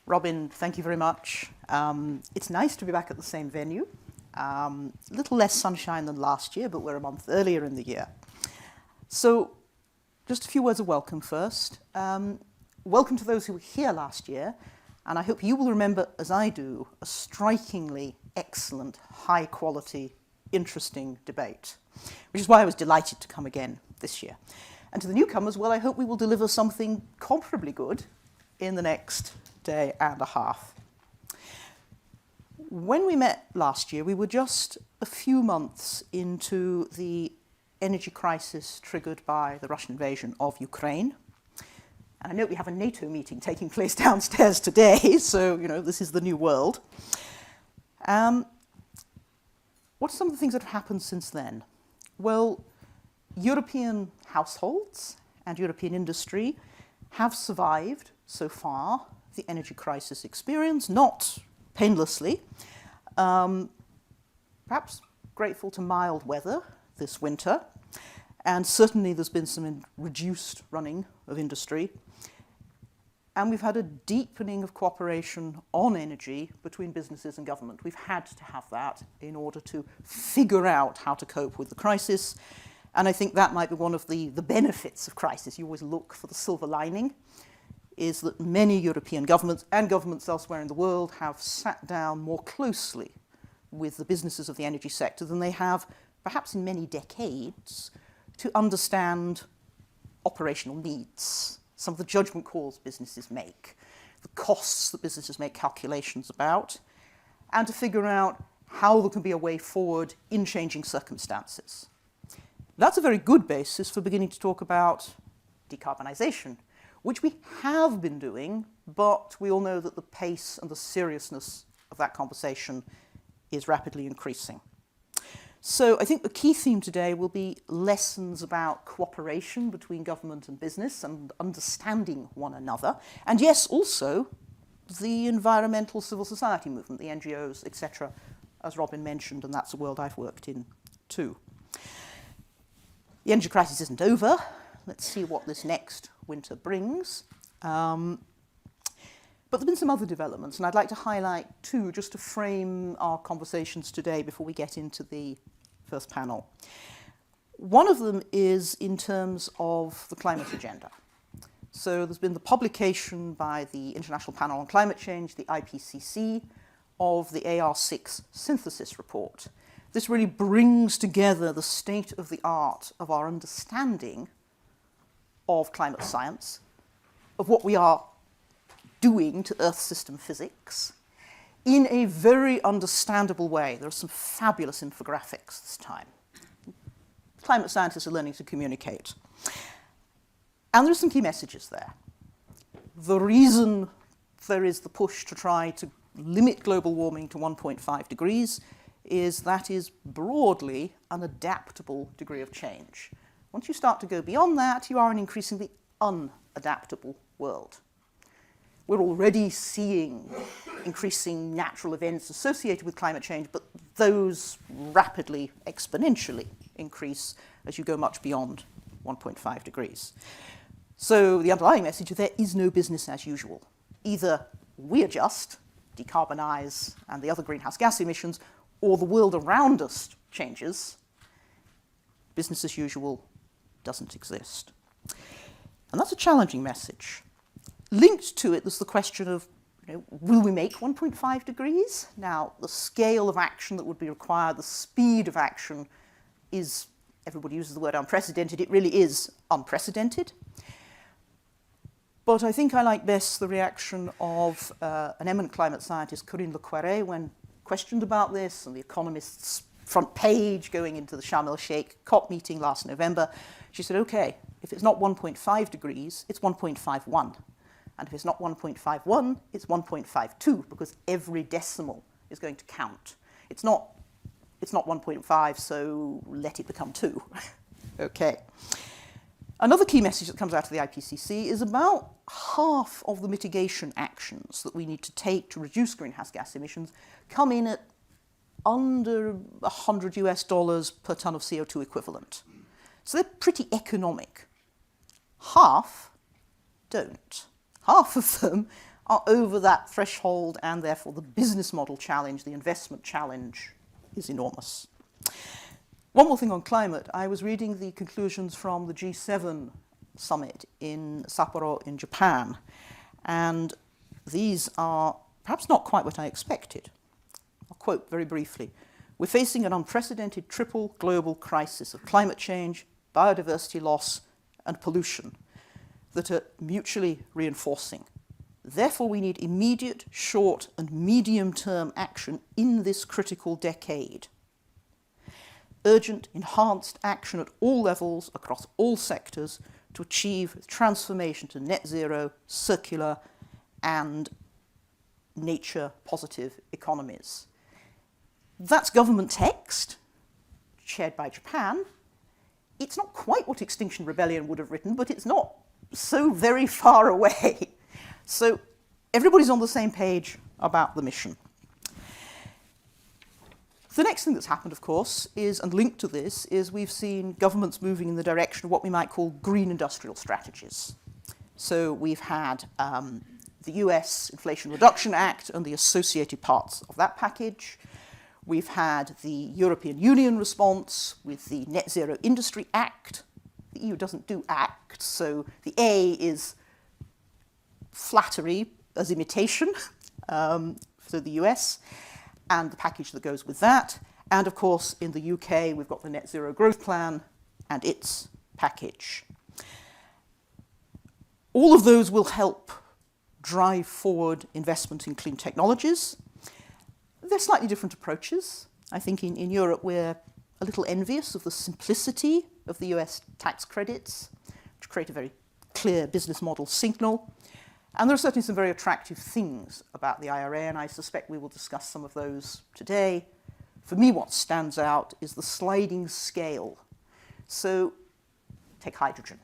Robin, thank you very much. It's nice to be back at the same venue. A little less sunshine than last year, but we're a month earlier in the year. So, just a few words of welcome first. Welcome to those who were here last year, and I hope you will remember, as I do, a strikingly excellent, high-quality, interesting debate, which is why I was delighted to come again this year. And to the newcomers, well, I hope we will deliver something comparably good in the next day and a half. When we met last year, we were just a few months into the energy crisis triggered by the Russian invasion of Ukraine. And I know we have a NATO meeting taking place downstairs today, so, this is the new world. What are some of the things that have happened since then? Well, European households and European industry have survived, so far, the energy crisis experience, not painlessly. Perhaps grateful to mild weather this winter, and certainly there's been some reduced running of industry. And we've had a deepening of cooperation on energy between businesses and government. We've had to have that in order to figure out how to cope with the crisis. And I think that might be one of the benefits of crisis. You always look for the silver lining, is that many European governments and governments elsewhere in the world have sat down more closely with the businesses of the energy sector than they have, perhaps in many decades, to understand operational needs, some of the judgment calls businesses make, the costs that businesses make calculations about, and to figure out how there can be a way forward in changing circumstances. That's a very good basis for beginning to talk about decarbonisation, which we have been doing, but we all know that the pace and the seriousness of that conversation is rapidly increasing. So I think the key theme today will be lessons about cooperation between government and business and understanding one another. And yes, also the environmental civil society movement, the NGOs, etc., as Robin mentioned, and that's a world I've worked in too. The energy crisis isn't over. Let's see what this next winter brings. But there have been some other developments, and I'd like to highlight two just to frame our conversations today before we get into the first panel. One of them is in terms of the climate agenda. So there's been the publication by the International Panel on Climate Change, the IPCC, of the AR6 synthesis report. This really brings together the state of the art of our understanding of climate science, of what we are doing to Earth system physics, in a very understandable way. There are some fabulous infographics this time. Climate scientists are learning to communicate. And there are some key messages there. The reason there is the push to try to limit global warming to 1.5 degrees is that is broadly an adaptable degree of change. Once you start to go beyond that, you are an increasingly unadaptable world. We're already seeing increasing natural events associated with climate change, but those rapidly, exponentially increase as you go much beyond 1.5 degrees. So the underlying message is there is no business as usual. Either we adjust, decarbonise, and the other greenhouse gas emissions, or the world around us changes. Business as usual doesn't exist. And that's a challenging message. Linked to it, there's the question of, will we make 1.5 degrees? Now, the scale of action that would be required, the speed of action is, everybody uses the word unprecedented, it really is unprecedented. But I think I like best the reaction of an eminent climate scientist, Corinne Le Quéré, when questioned about this, and The Economist's front page going into the Sharm el-Sheikh COP meeting last November. She said, okay, if it's not 1.5 degrees, it's 1.51. And if it's not 1.51, it's 1.52, because every decimal is going to count. It's not 1.5, so let it become 2. Okay. Another key message that comes out of the IPCC is about half of the mitigation actions that we need to take to reduce greenhouse gas emissions come in at under $100 per ton of CO2 equivalent. So they're pretty economic. Half don't. Half of them are over that threshold, and therefore the business model challenge, the investment challenge, is enormous. One more thing on climate. I was reading the conclusions from the G7 summit in Sapporo in Japan, and these are perhaps not quite what I expected. I'll quote very briefly. "We're facing an unprecedented triple global crisis of climate change, biodiversity loss, and pollution that are mutually reinforcing. Therefore, we need immediate, short, and medium-term action in this critical decade. Urgent, enhanced action at all levels, across all sectors, to achieve transformation to net zero, circular, and nature-positive economies." That's government text, shared by Japan. It's not quite what Extinction Rebellion would have written, but it's not so very far away. So everybody's on the same page about the mission. The next thing that's happened, of course, is, and linked to this, is we've seen governments moving in the direction of what we might call green industrial strategies. So we've had the US Inflation Reduction Act and the associated parts of that package. We've had the European Union response with the Net Zero Industry Act. The EU doesn't do acts, so the A is flattery as imitation for the US, and the package that goes with that. And of course, in the UK, we've got the Net Zero Growth Plan and its package. All of those will help drive forward investment in clean technologies. They're slightly different approaches. I think in Europe, we're a little envious of the simplicity of the US tax credits, which create a very clear business model signal. And there are certainly some very attractive things about the IRA, and I suspect we will discuss some of those today. For me, what stands out is the sliding scale. So take hydrogen.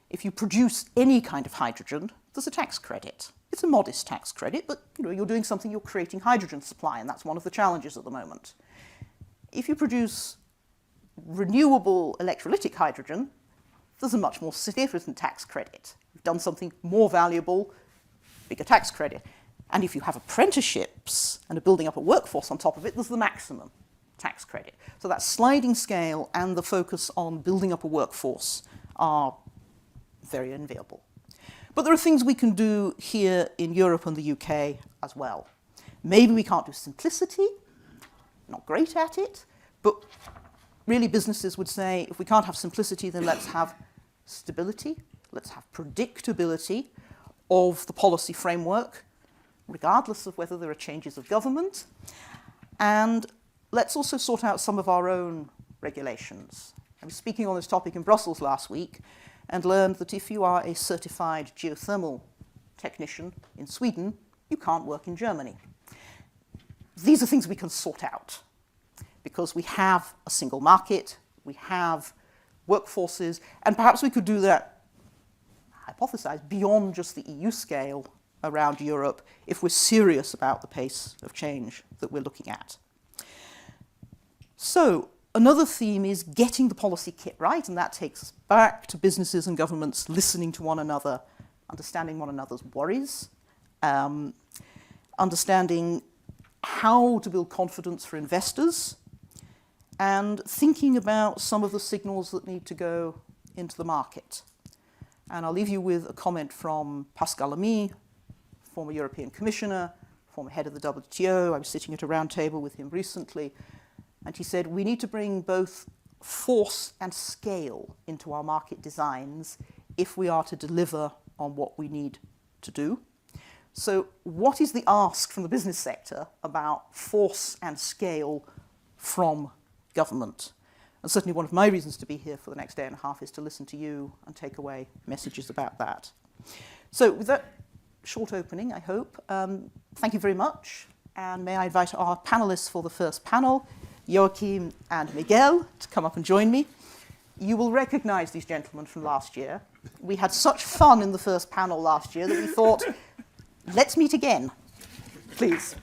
If you produce any kind of hydrogen, there's a tax credit. It's a modest tax credit, but you're doing something, you're creating hydrogen supply, and that's one of the challenges at the moment. If you produce renewable electrolytic hydrogen, there's a much more significant tax credit. You've done something more valuable, bigger tax credit. And if you have apprenticeships and are building up a workforce on top of it, there's the maximum tax credit. So that sliding scale and the focus on building up a workforce are very enviable. But there are things we can do here in Europe and the UK as well. Maybe we can't do simplicity, not great at it, but really businesses would say, if we can't have simplicity, then let's have stability, let's have predictability of the policy framework, regardless of whether there are changes of government. And let's also sort out some of our own regulations. I was speaking on this topic in Brussels last week and learned that if you are a certified geothermal technician in Sweden, you can't work in Germany. These are things we can sort out because we have a single market, we have workforces, and perhaps we could do that, hypothesize, beyond just the EU scale around Europe if we're serious about the pace of change that we're looking at. So another theme is getting the policy kit right, and that takes us back to businesses and governments listening to one another, understanding one another's worries, understanding how to build confidence for investors, and thinking about some of the signals that need to go into the market. And I'll leave you with a comment from Pascal Lamy, former European Commissioner, former head of the WTO. I was sitting at a round table with him recently, and he said, we need to bring both force and scale into our market designs if we are to deliver on what we need to do. So what is the ask from the business sector about force and scale from government? And certainly one of my reasons to be here for the next day and a half is to listen to you and take away messages about that. So with that short opening, I hope, thank you very much. And may I invite our panelists for the first panel, Joachim and Miguel, to come up and join me. You will recognize these gentlemen from last year. We had such fun in the first panel last year that we thought, let's meet again, please.